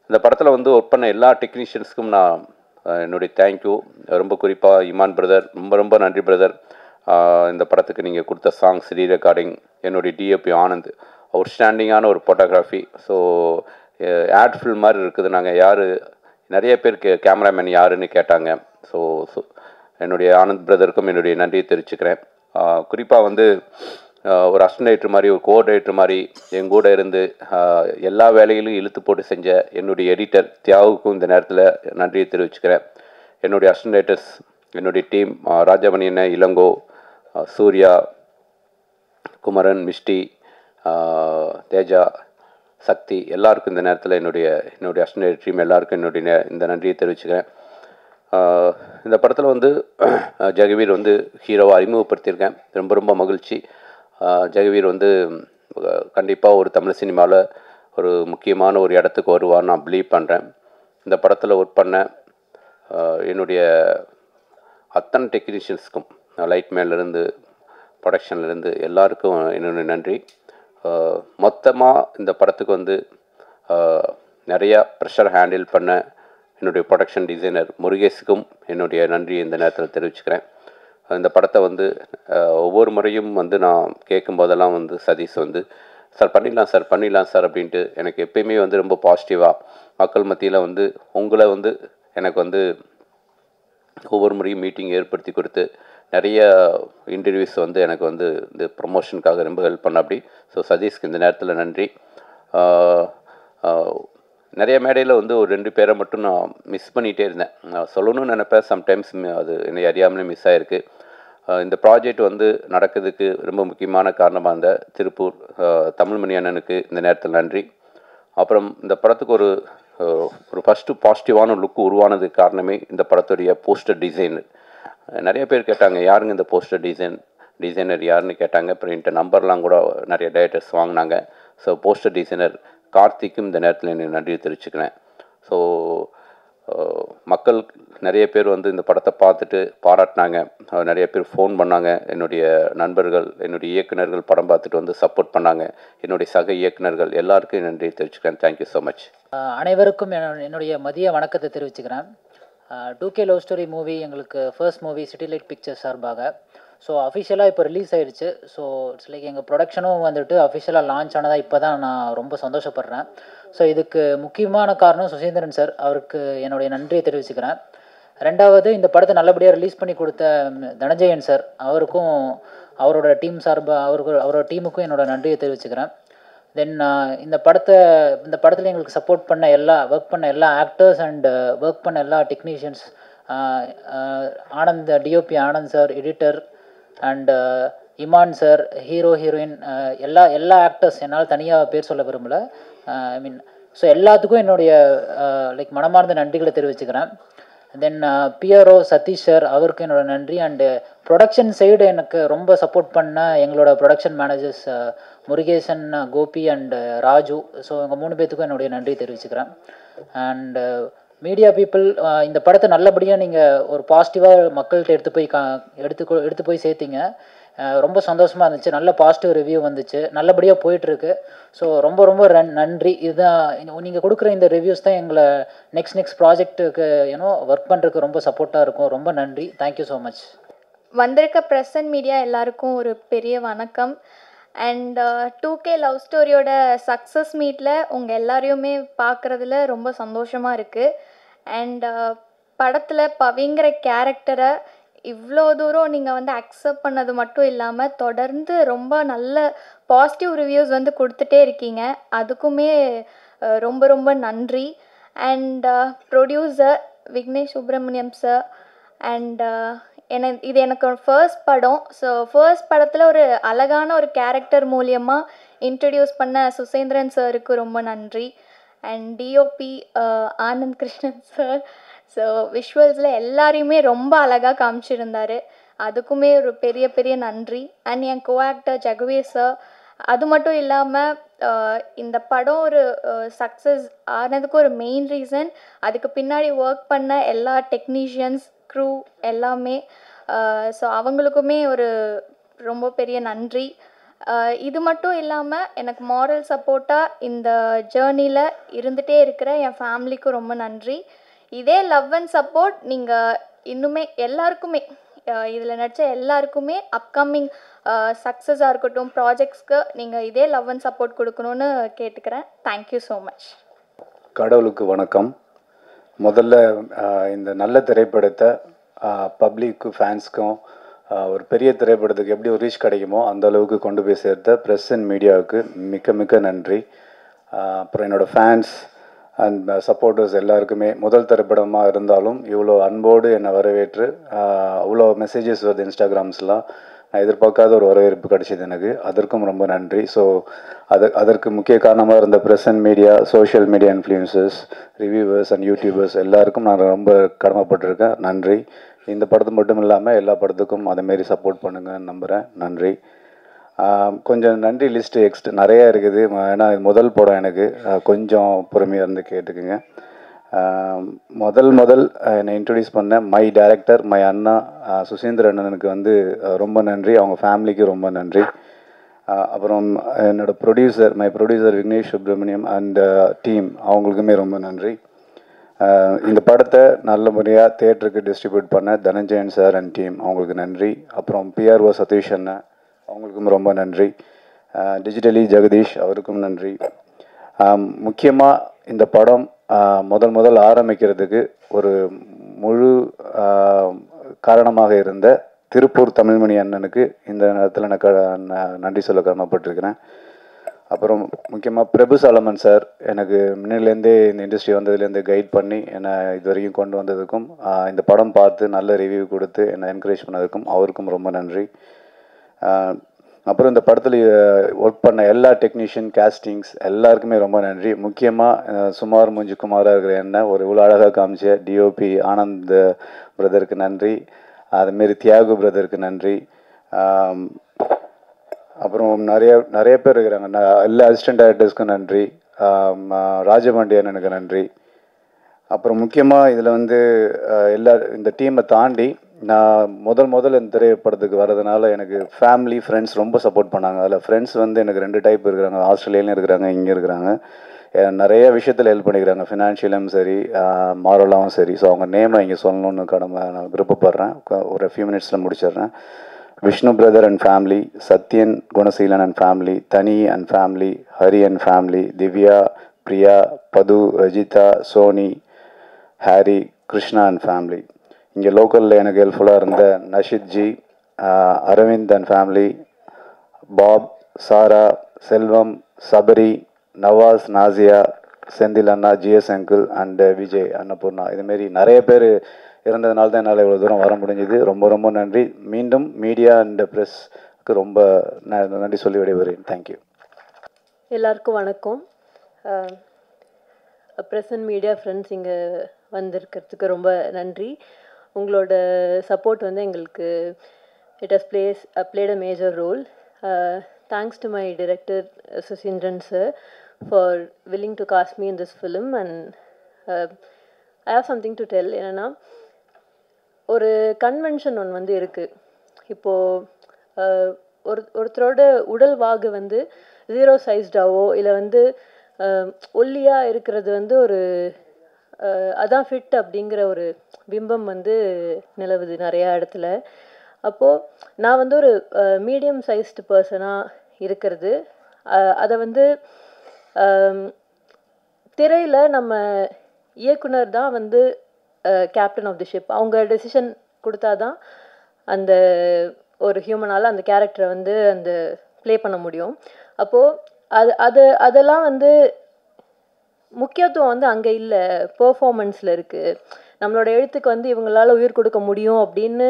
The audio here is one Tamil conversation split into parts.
இந்த படத்தில் வந்து ஒர்க் பண்ண எல்லா டெக்னீஷியன்ஸ்க்கும் நான் என்னுடைய தேங்க்யூ. ரொம்ப குறிப்பாக இமான் பிரதர், ரொம்ப ரொம்ப நன்றி பிரதர். இந்த படத்துக்கு நீங்கள் கொடுத்த சாங்ஸ், ரீ ரெக்கார்டிங், என்னுடைய டிஓபி ஆனந்த், அவுட்ஸ்டாண்டிங்கான ஒரு ஃபோட்டோகிராஃபி. ஸோ ஆட் ஃபில்ம் மாதிரி இருக்குது. நாங்கள் யார், நிறைய பேருக்கு கேமராமேன் யாருன்னு கேட்டாங்க. ஸோ என்னுடைய ஆனந்த் பிரதருக்கும் என்னுடைய நன்றியை தெரிவிச்சுக்கிறேன். குறிப்பாக வந்து ஒரு அசிஸ்டன்ட் மாதிரி, ஒரு கோஆர்டினேட்டர் மாதிரி எங்கூட இருந்து எல்லா வேலைகளையும் இழுத்து போட்டு செஞ்ச என்னுடைய எடிட்டர் தியாவுக்கும் இந்த நேரத்தில் நன்றியை தெரிவிச்சுக்கிறேன். என்னுடைய அசிஸ்டன்டேட்டர்ஸ், என்னுடைய டீம், ராஜமணி அண்ணன், இளங்கோ, சூர்யா, குமரன், மிஸ்டி, தேஜா, சக்தி, எல்லாருக்கும் இந்த நேரத்தில் என்னுடைய அசிஸ்டன்ட் டீம் எல்லாருக்கும் என்னுடைய இந்த நன்றியை தெரிவிச்சுக்கிறேன். இந்த படத்தில் வந்து ஜெகவீர் வந்து ஹீரோவை அறிமுகப்படுத்தியிருக்கேன். ரொம்ப ரொம்ப மகிழ்ச்சி. ஜெகவீர் வந்து கண்டிப்பாக ஒரு தமிழ் சினிமாவில் ஒரு முக்கியமான ஒரு இடத்துக்கு வருவான்னு நான் பிலீவ் பண்ணுறேன். இந்த படத்தில் ஒர்க் பண்ண என்னுடைய அத்தனை டெக்னீஷியன்ஸ்க்கும், லைட்மேன்லேருந்து ப்ரொடக்ஷன்லேருந்து எல்லாருக்கும் என்னுடைய நன்றி. மொத்தமாக இந்த படத்துக்கு வந்து நிறையா ப்ரெஷர் ஹேண்டில் பண்ண என்னுடைய ப்ரொடக்ஷன் டிசைனர் முருகேஷுக்கும் என்னுடைய நன்றி இந்த நேரத்தில் தெரிவிச்சுக்கிறேன். இந்த படத்தை வந்து ஒவ்வொரு முறையும் வந்து நான் கேட்கும்போதெல்லாம் வந்து சதீஷ் வந்து சார் பண்ணிடலாம் சார் அப்படின்ட்டு எனக்கு எப்பயுமே வந்து ரொம்ப பாசிட்டிவாக மக்கள் மத்தியில் வந்து உங்களை வந்து எனக்கு வந்து ஒவ்வொரு முறையும் மீட்டிங் ஏற்படுத்தி கொடுத்து நிறைய இன்டர்வியூஸ் வந்து எனக்கு வந்து இந்த ப்ரொமோஷனுக்காக ரொம்ப ஹெல்ப் பண்ண அப்படி. ஸோ சதீஷ்க்கு இந்த நேரத்தில் நன்றி. நிறைய மேடையில் வந்து ஒரு 2 பேரை மட்டும் நான் மிஸ் பண்ணிகிட்டே இருந்தேன். நான் சொல்லணும்னு நினைப்பேன், சம்டைம்ஸ் அது என்னை அறியாமலே மிஸ் ஆகிருக்கு. இந்த ப்ராஜெக்ட் வந்து நடக்கிறதுக்கு ரொம்ப முக்கியமான காரணமாக இருந்த திருப்பூர் தமிழ்மணி அண்ணனுக்கு இந்த நேரத்தில் நன்றி. அப்புறம் இந்த படத்துக்கு ஒரு ஃபஸ்ட்டு பாசிட்டிவான லுக்கு உருவானதுக்கு காரணமே இந்த படத்துடைய போஸ்டர் டிசைன். நிறைய பேர் கேட்டாங்க, யாருங்க இந்த போஸ்டர் டிசைனர் யாருன்னு கேட்டாங்க. அப்புறம் என்கிட்ட நம்பர்லாம் கூட நிறைய டைரக்டர்ஸ் வாங்கினாங்க. ஸோ போஸ்டர் டிசைனர் கார்த்திக்கும் இந்த நேரத்தில் எனக்கு நன்றி தெரிவிச்சுக்கிறேன். ஸோ மக்கள் நிறைய பேர் வந்து இந்த படத்தை பார்த்துட்டு பாராட்டினாங்க. நிறைய பேர் ஃபோன் பண்ணாங்க. என்னுடைய நண்பர்கள், என்னுடைய இயக்குநர்கள் படம் பார்த்துட்டு வந்து சப்போர்ட் பண்ணாங்க. என்னுடைய சக இயக்குநர்கள் எல்லாருக்கும் நன்றி தெரிவிச்சுக்கிறேன். Thank you so much. அனைவருக்கும் என்னுடைய மதிய வணக்கத்தை தெரிவிச்சுக்கிறேன். 2K லவ் ஸ்டோரி மூவி எங்களுக்கு first movie city light pictures சார்பாக. ஸோ அஃபிஷியலாக இப்போ ரிலீஸ் ஆகிடுச்சு. ஸோ இட்ஸ் லைக் எங்கள் ப்ரொடக்ஷனும் வந்துட்டு அஃபிஷியலாக லான்ச் ஆனதாக இப்போ தான் நான் ரொம்ப சந்தோஷப்படுறேன். ஸோ இதுக்கு முக்கியமான காரணம் சுசீந்திரன் சார், அவருக்கு என்னுடைய நன்றியை தெரிவிச்சுக்கிறேன். ரெண்டாவது, இந்த படத்தை நல்லபடியாக ரிலீஸ் பண்ணி கொடுத்த தனஞ்சயன் சார், அவருக்கும் அவரோட டீம் சார்பாக அவரோட டீமுக்கும் என்னோடய நன்றியை தெரிவிச்சுக்கிறேன். தென் இந்த படத்தில் எங்களுக்கு சப்போர்ட் பண்ண ஒர்க் பண்ண எல்லா ஆக்டர்ஸ் அண்ட் ஒர்க் பண்ண எல்லா technicians, Anand, DOP Anand sir, editor and Imman sir, hero heroine, எல்லா ஆக்டர்ஸ், என்னால் தனியாக பேர் சொல்ல விரும்பலை. ஐ மீன் ஸோ எல்லாத்துக்கும் என்னுடைய லைக் மனமார்ந்த நன்றிகளை தெரிவிச்சுக்கிறேன். தென் பிஆர்ஓ சதீஷ் சார், அவருக்கு என்னோடய நன்றி. அண்டு ப்ரொடக்ஷன் சைடு எனக்கு ரொம்ப சப்போர்ட் பண்ண எங்களோட production managers Murugesan, Gopi and Raju. So இவங்க 3 பேர்த்துக்கும் என்னுடைய நன்றி தெரிவிச்சுக்கிறேன். அண்டு மீடியா பீப்புள், இந்த படத்தை நல்லபடியாக நீங்கள் ஒரு பாசிட்டிவாக மக்கள்கிட்ட எடுத்து போய் சேர்த்திங்க. ரொம்ப சந்தோஷமாக இருந்துச்சு. நல்ல பாசிட்டிவ் ரிவ்யூ வந்துச்சு. நல்லபடியாக போயிட்டுருக்கு. ஸோ ரொம்ப ரொம்ப நன்றி. இதுதான் நீங்கள் கொடுக்குற இந்த ரிவ்யூஸ் தான் எங்களை நெக்ஸ்ட் ப்ராஜெக்ட்டுக்கு ஒர்க் பண்ணுறதுக்கு ரொம்ப சப்போர்ட்டாக இருக்கும். ரொம்ப நன்றி. Thank you so much. வந்திருக்க ப்ரெஸ் அண்ட் மீடியா எல்லாருக்கும் ஒரு பெரிய வணக்கம். அண்ட் 2K லவ் ஸ்டோரியோட சக்ஸஸ் மீட்டில் உங்கள் எல்லாரையுமே பார்க்குறதுல ரொம்ப சந்தோஷமாக இருக்குது. அண்ட் படத்தில் பவிங்கிற கேரக்டரை இவ்வளோ தூரம் நீங்கள் வந்து அக்செப்ட் பண்ணது மட்டும் இல்லாமல் தொடர்ந்து ரொம்ப நல்ல பாசிட்டிவ் ரிவ்யூஸ் வந்து கொடுத்துட்டே இருக்கீங்க. அதுக்குமே ரொம்ப ரொம்ப நன்றி. And producer Vignesh Subramaniam sir, and இது எனக்கு ஃபர்ஸ்ட் படம். ஸோ ஃபர்ஸ்ட் படத்தில் ஒரு அழகான ஒரு கேரக்டர் மூலியமாக இன்ட்ரடியூஸ் பண்ண சுசேந்திரன் சாருக்கு ரொம்ப நன்றி. And DOP Anand Krishnan sir. So விஷுவல்ஸில் எல்லாரையுமே ரொம்ப அழகாக காமிச்சிருந்தார். அதுக்குமே ஒரு பெரிய பெரிய நன்றி. அண்ட் என் கோ ஆக்டர் ஜெகவீர் சார். அது மட்டும் இல்லாமல் இந்த படம் ஒரு சக்ஸஸ் ஆனதுக்கு ஒரு மெயின் ரீசன் அதுக்கு பின்னாடி ஒர்க் பண்ண எல்லா டெக்னீஷியன்ஸ், க்ரூ எல்லாமே. ஸோ அவங்களுக்குமே ஒரு ரொம்ப பெரிய நன்றி. இது மட்டும் இல்லாமல் எனக்கு மாரல் சப்போர்ட்டாக இந்த ஜேர்னியில் இருந்துகிட்டே இருக்கிற என் ஃபேமிலிக்கும் ரொம்ப நன்றி. இதே லவ் அண்ட் சப்போர்ட் நீங்கள் இன்னுமே எல்லாருக்குமே இதில் நடித்த எல்லாருக்குமே அப்கமிங் சக்ஸஸாக இருக்கட்டும், ப்ராஜெக்ட்ஸ்க்கு நீங்கள் இதே லவ் அண்ட் சப்போர்ட் கொடுக்கணுன்னு கேட்டுக்கிறேன். Thank you so much. கடவுளுக்கு வணக்கம். முதல்ல இந்த நல்ல திரைப்படத்தை பப்ளிக்கு ஃபேன்ஸ்க்கும் ஒரு பெரிய திரைப்படத்துக்கு எப்படி ஒரு ரீச் கிடைக்குமோ அந்த அளவுக்கு கொண்டு போய் சேர்த்த ப்ரெஸ் அண்ட் மீடியாவுக்கு மிக்க மிக்க நன்றி. அப்புறம் என்னோடய ஃபேன்ஸ் அண்ட் சப்போர்ட்டர்ஸ் எல்லாருக்குமே முதல் திரைப்படமாக இருந்தாலும் இவ்வளோ அன்போடு என்னை வரவேற்று அவ்வளோ மெசேஜஸ் வருது இன்ஸ்டாகிராம்ஸ்லாம். நான் எதிர்பார்க்காத ஒரு வரவேற்பு கிடைச்சிது எனக்கு. அதற்கும் ரொம்ப நன்றி. ஸோ அதற்கு முக்கிய காரணமாக இருந்த press and media, social media influencers, reviewers and YouTubers எல்லாருக்கும் நான் ரொம்ப கடமைப்பட்டிருக்கேன். நன்றி. இந்த படத்து மட்டும் இல்லாமல் எல்லா படத்துக்கும் அதேமாரி சப்போர்ட் பண்ணுங்கன்னு நம்புகிறேன். நன்றி. கொஞ்சம் நன்றி லிஸ்ட்டு நிறையா இருக்குது. ஏன்னா இது முதல் படம் எனக்கு. கொஞ்சம் பொறுமையாக இருந்து கேட்டுக்குங்க. முதல் என்னை இன்ட்ரடியூஸ் பண்ண மை டைரக்டர், மை அண்ணா சுசீந்திர அண்ணனுக்கு வந்து ரொம்ப நன்றி. அவங்க ஃபேமிலிக்கு ரொம்ப நன்றி. அப்புறம் என்னோடய producer, my producer Vignesh Subramaniam and team, அவங்களுக்குமே ரொம்ப நன்றி. இந்த படத்தை நல்ல முறையாக தேட்டருக்கு டிஸ்ட்ரிபியூட் பண்ண தனஞ்சயன் சார் அண்ட் டீம், அவங்களுக்கு நன்றி. அப்புறம் பிஆர்ஓ சதீஷ் அண்ணன், அவங்களுக்கும் ரொம்ப நன்றி. டிஜிட்டலி ஜெகதீஷ், அவருக்கும் நன்றி. முக்கியமாக இந்த படம் முதல் ஆரம்பிக்கிறதுக்கு ஒரு முழு காரணமாக இருந்த திருப்பூர் தமிழ்மணி அண்ணனுக்கு இந்த நேரத்தில் நான் நன்றி சொல்ல கடமைப்பட்டிருக்கிறேன். அப்புறம் முக்கியமாக பிரபு சாலமன் சார், எனக்கு முன்னிலேருந்தே இந்த இண்டஸ்ட்ரி வந்ததுலேருந்து கைட் பண்ணி என்னை இது வரைக்கும் கொண்டு வந்ததுக்கும், இந்த படம் பார்த்து நல்ல ரிவ்யூ கொடுத்து என்னை என்கரேஜ் பண்ணதுக்கும் அவருக்கும் ரொம்ப நன்றி. அப்புறம் இந்த படத்தில் ஒர்க் பண்ண எல்லா டெக்னீஷியன், கேஸ்டிங்ஸ் எல்லாருக்குமே ரொம்ப நன்றி. முக்கியமாக சுமார் மூஞ்சி குமாராக இருக்கிற என்ன ஒரு இவ்வளோ அழகாக காமிச்ச டிஓபி ஆனந்த் பிரதருக்கு நன்றி. அதுமாரி தியாகு பிரதருக்கு நன்றி. அப்புறம் நிறைய பேர் இருக்கிறாங்க. எல்லா அசிஸ்டன்ட் டைரக்டர்ஸ்க்கும் நன்றி. ராஜபாண்டியன் எனக்கு நன்றி. அப்புறம் முக்கியமாக இதில் வந்து இந்த டீமை தாண்டி நான் முதல் இந்த திரைப்படத்துக்கு வர்றதுனால எனக்கு ஃபேமிலி, ஃப்ரெண்ட்ஸ் ரொம்ப சப்போர்ட் பண்ணாங்க. அதில் ஃப்ரெண்ட்ஸ் வந்து எனக்கு 2 டைப் இருக்கிறாங்க. ஆஸ்திரேலியாலையும் இருக்கிறாங்க, இங்கே இருக்கிறாங்க. நிறைய விஷயத்தில் ஹெல்ப் பண்ணிக்கிறாங்க, ஃபினான்ஷியலும் சரி, மாரலாகவும் சரி. ஸோ அவங்க நேமை இங்கே சொல்லணுன்னு நான் விருப்பப்படுறேன். ஒரு ஃபியூ மினிட்ஸில் முடிச்சிடுறேன். Vishnu brother and family, Sathyan Gunaseelan and family, Thani and family, Hari and family, Divya, Priya, Padhu, Rajitha, Soni, Harry, Krishna and family. இங்கே லோக்கலில் எனக்கு ஹெல்ப்ஃபுல்லாக இருந்த Nashith ji, Aravind and family, Bob, Sara, Selvam, Sabari, Nawaz, Nazia, Senthil அண்ணா, GS uncle and Vijay, Annapoorna, இதுமாரி நிறைய பேர் இருந்ததுனால தான் என்னால் இவ்வளோ தூரம் வர முடிஞ்சுது. ரொம்ப நன்றி. மீண்டும் மீடியா அண்ட் ப்ரெஸ்க்கு ரொம்ப நன்றி சொல்லி விடைபெறுகிறேன். தேங்க்யூ. எல்லாருக்கும் வணக்கம். ப்ரெஸ் அண்ட் மீடியா ஃப்ரெண்ட்ஸ் இங்கே வந்திருக்கிறதுக்கு ரொம்ப நன்றி. உங்களோட சப்போர்ட் வந்து எங்களுக்கு it has played a major role. Thanks to my director Susindran sir for willing to cast me in this film, and I have something to tell. என்னன்னா, ஒரு கன்வென்ஷன் ஒன்று வந்து இருக்குது. இப்போது ஒருத்தரோட உடல் வாகு வந்து 0 சைஸ்டாவோ இல்லை வந்து ஒல்லியாக இருக்கிறது வந்து ஒரு அதான் ஃபிட் அப்படிங்கிற ஒரு பிம்பம் வந்து நிலவுது நிறையா இடத்துல. அப்போது நான் வந்து ஒரு மீடியம் சைஸ்டு பர்சனாக இருக்கிறது, அதை வந்து திரையில் நம்ம இயக்குனர் தான் வந்து கேப்டன் ஆஃப் தி ஷிப். அவங்க டெசிஷன் கொடுத்தா தான் அந்த ஒரு ஹியூமனால் அந்த கேரக்டரை வந்து அந்த ப்ளே பண்ண முடியும். அப்போது அதெல்லாம் வந்து முக்கியத்துவம் வந்து அங்கே இல்லை, பெர்ஃபார்மன்ஸில் இருக்குது. நம்மளோட எழுத்துக்கு வந்து இவங்களால் உயிர் கொடுக்க முடியும் அப்படின்னு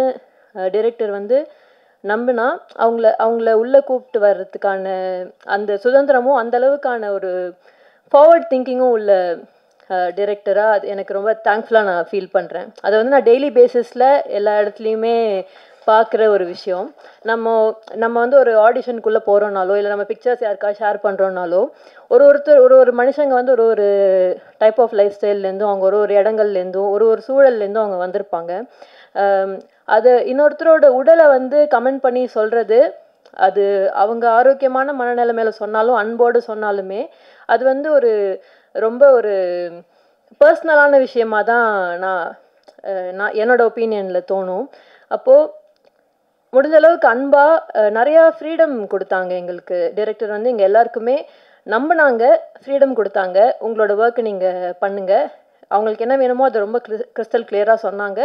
டைரக்டர் வந்து நம்பினா அவங்கள உள்ளே கூப்பிட்டு வர்றதுக்கான அந்த சுதந்திரமும் அந்தளவுக்கான ஒரு ஃபார்வர்ட் திங்கிங்கும் உள்ள டைரக்டராக அது எனக்கு ரொம்ப தேங்க்ஃபுல்லாக நான் ஃபீல் பண்ணுறேன். அதை வந்து நான் டெய்லி பேசிஸில் எல்லா இடத்துலையுமே பார்க்குற ஒரு விஷயம். நம்ம வந்து ஒரு ஆடிஷனுக்குள்ளே போகிறோன்னாலோ இல்லை நம்ம பிக்சர்ஸ் யாருக்காவது ஷேர் பண்ணுறோன்னாலோ ஒரு மனுஷங்க வந்து ஒரு டைப் ஆஃப் லைஃப் ஸ்டைல்லேருந்தும் அவங்க ஒரு இடங்கள்லேருந்தும் ஒரு சூழல்லேருந்தும் அவங்க வந்திருப்பாங்க. அது இன்னொருத்தரோட உடலை வந்து கமெண்ட் பண்ணி சொல்கிறது அது அவங்க ஆரோக்கியமான மனநிலைமையில சொன்னாலும் அன்போடு சொன்னாலுமே அது வந்து ஒரு ரொம்ப ஒரு பர்சனலான விஷயமா தான் நான் என்னோட ஒப்பீனியனில் தோணும். அப்போது முடிஞ்ச அளவுக்கு அன்பாக நிறையா ஃப்ரீடம் கொடுத்தாங்க எங்களுக்கு. டைரக்டர் வந்து எங்கள் எல்லாருக்குமே நம்பினாங்க, ஃப்ரீடம் கொடுத்தாங்க. உங்களோட ஒர்க்கை நீங்கள் பண்ணுங்கள், அவங்களுக்கு என்ன வேணுமோ அதை ரொம்ப கிறிஸ்டல் கிளியராக சொன்னாங்க.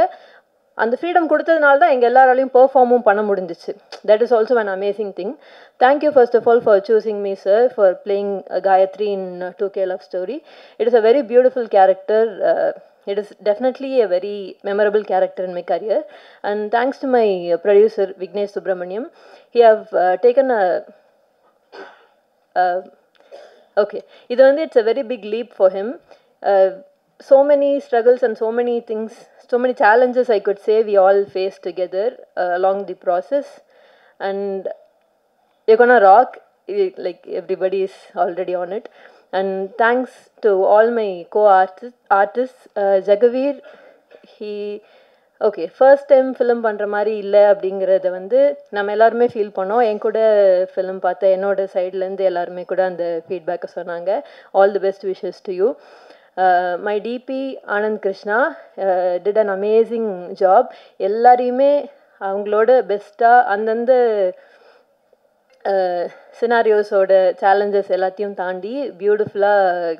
அந்த ஃப்ரீடம் கொடுத்ததுனால தான் எங்கள் எல்லாராலையும் பெர்ஃபார்மும் பண்ண முடிஞ்சிச்சு. That is also an amazing thing. Thank you first of all for choosing me sir for playing Gayathri in 2K Love Story. It is a very beautiful character. It is definitely a very memorable character in my career. And thanks to my producer Vignesh Subramaniam. He have taken a okay. இது வந்து it's a very big leap for him. So many struggles and so many things, so many challenges I could say we all faced together along the process. And you're gonna rock, like everybody is already on it. And thanks to all my co-artists. Jagaveer, he okay first time film பண்ணுற மாதிரி இல்லை அப்படிங்கிறத வந்து நம்ம எல்லாருமே ஃபீல் பண்ணோம். என் கூட ஃபிலிம் பார்த்த என்னோட சைட்லேருந்து எல்லாருமே கூட அந்த ஃபீட்பேக்கை சொன்னாங்க. All the best wishes to you. My DP Anand Krishna did an amazing job. எல்லாரையுமே அவங்களோட பெஸ்ட்டாக அந்தந்த சினாரியோஸோட சேலஞ்சஸ் எல்லாத்தையும் தாண்டி பியூட்டிஃபுல்லாக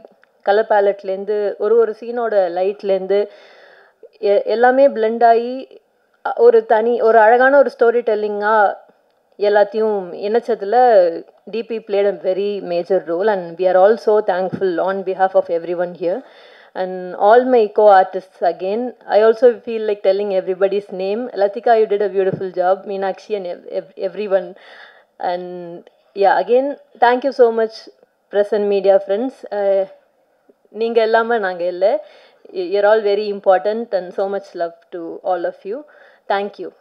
கலர் பேலட்லேருந்து ஒரு சீனோட லைட்லேருந்து எல்லாமே பிளெண்ட் ஆகி ஒரு அழகான ஒரு ஸ்டோரி டெல்லிங்காக எல்லாத்தையும் இணைச்சதில் DP played a very major role. And we are also thankful on behalf of every one here. And all my co-artists again, I also feel like telling everybody's name. Latika, you did a beautiful job. Meenakshi and everyone. And yeah, again, thank you so much, press and media friends. Neenga ellama naanga illa. You're all very important and so much love to all of you. Thank you.